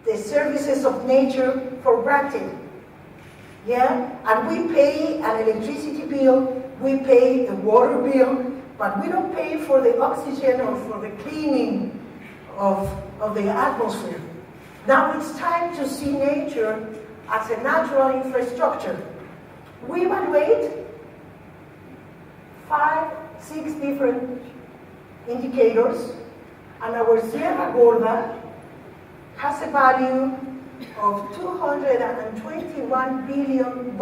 the services of nature for granted. Yeah, and we pay an electricity bill, we pay a water bill, but we don't pay for the oxygen or for the cleaning of the atmosphere. Now it's time to see nature as a natural infrastructure. We evaluate 5, 6 different indicators, and our Sierra Gorda has a value of $221 billion.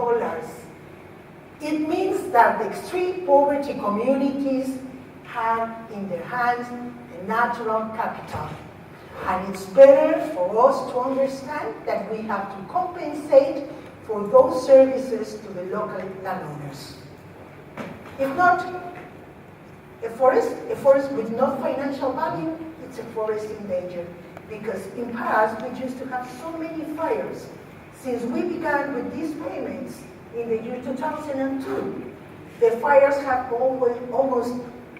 It means that the extreme poverty communities have in their hands a natural capital. And it's better for us to understand that we have to compensate for those services to the local landowners. If not, a forest with no financial value, it's a forest in danger. Because in past, we used to have so many fires. Since we began with these payments in the year 2002, the fires have almost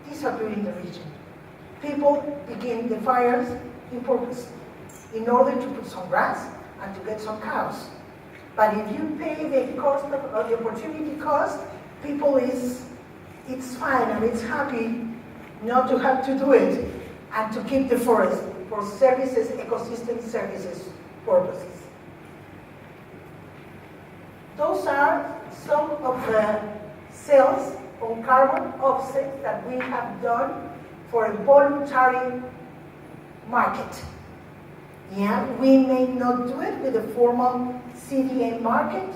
disappeared in the region. People begin the fires in purpose, in order to put some grass and to get some cows. But if you pay the cost of the opportunity cost, people it's fine and it's happy not to have to do it and to keep the forest for services, ecosystem services purposes. Those are some of the sales on carbon offsets that we have done for a voluntary market. Yeah, we may not do it with a formal CDA market,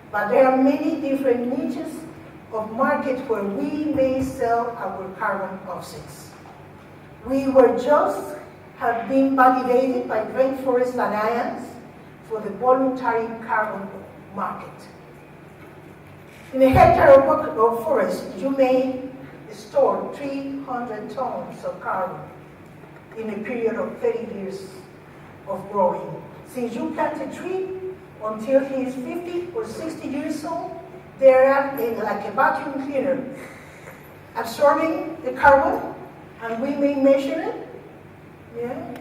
but there are many different niches of markets where we may sell our carbon offsets. We have been validated by Rainforest Alliance for the voluntary carbon market. In a hectare of forest, you may store 300 tons of carbon in a period of 30 years of growing. Since you plant a tree until he is 50 or 60 years old, they are like a vacuum cleaner, absorbing the carbon, and we may measure it. Yeah?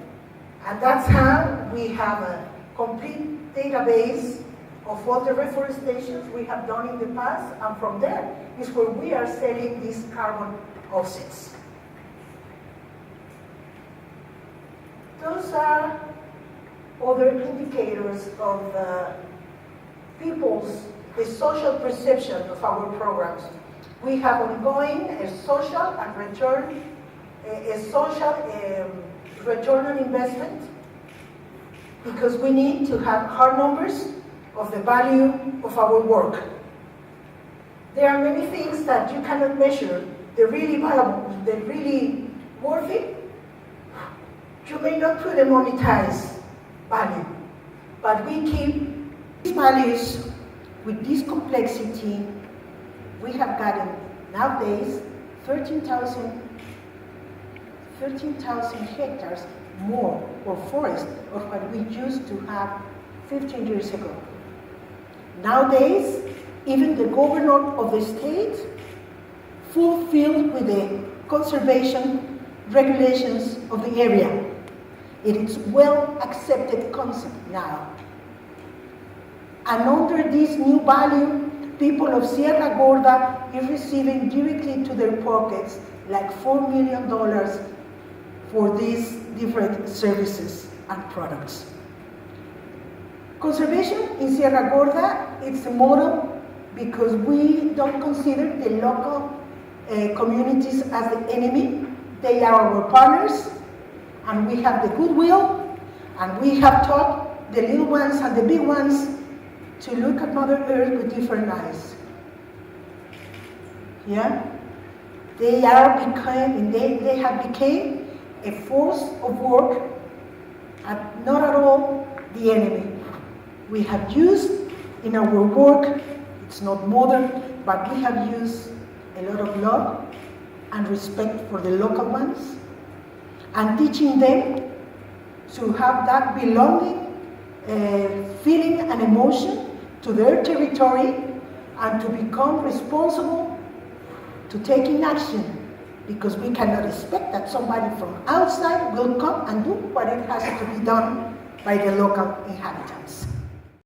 And that's how we have a complete database of all the reforestations we have done in the past, and from there is where we are selling these carbon offsets. Those are other indicators of the social perception of our programs. We have ongoing a social return on investment, because we need to have hard numbers of the value of our work. There are many things that you cannot measure. They're really valuable, they're really worth it. You may not put a monetized value, but we keep these values with this complexity. We have gotten nowadays 13,000 hectares more of forest of what we used to have 15 years ago. Nowadays, even the governor of the state fulfilled with the conservation regulations of the area. It is well accepted concept now. And under this new value, people of Sierra Gorda is receiving directly to their pockets like $4 million for these different services and products. Conservation in Sierra Gorda, it's a model because we don't consider the local communities as the enemy. They are our partners, and we have the goodwill, and we have taught the little ones and the big ones to look at Mother Earth with different eyes. Yeah? They have become a force of work and not at all the enemy. We have used in our work, it's not modern, but we have used a lot of love and respect for the local ones, and teaching them to have that belonging, feeling and emotion to their territory, and to become responsible to taking action, because we cannot expect that somebody from outside will come and do what it has to be done by the local inhabitants.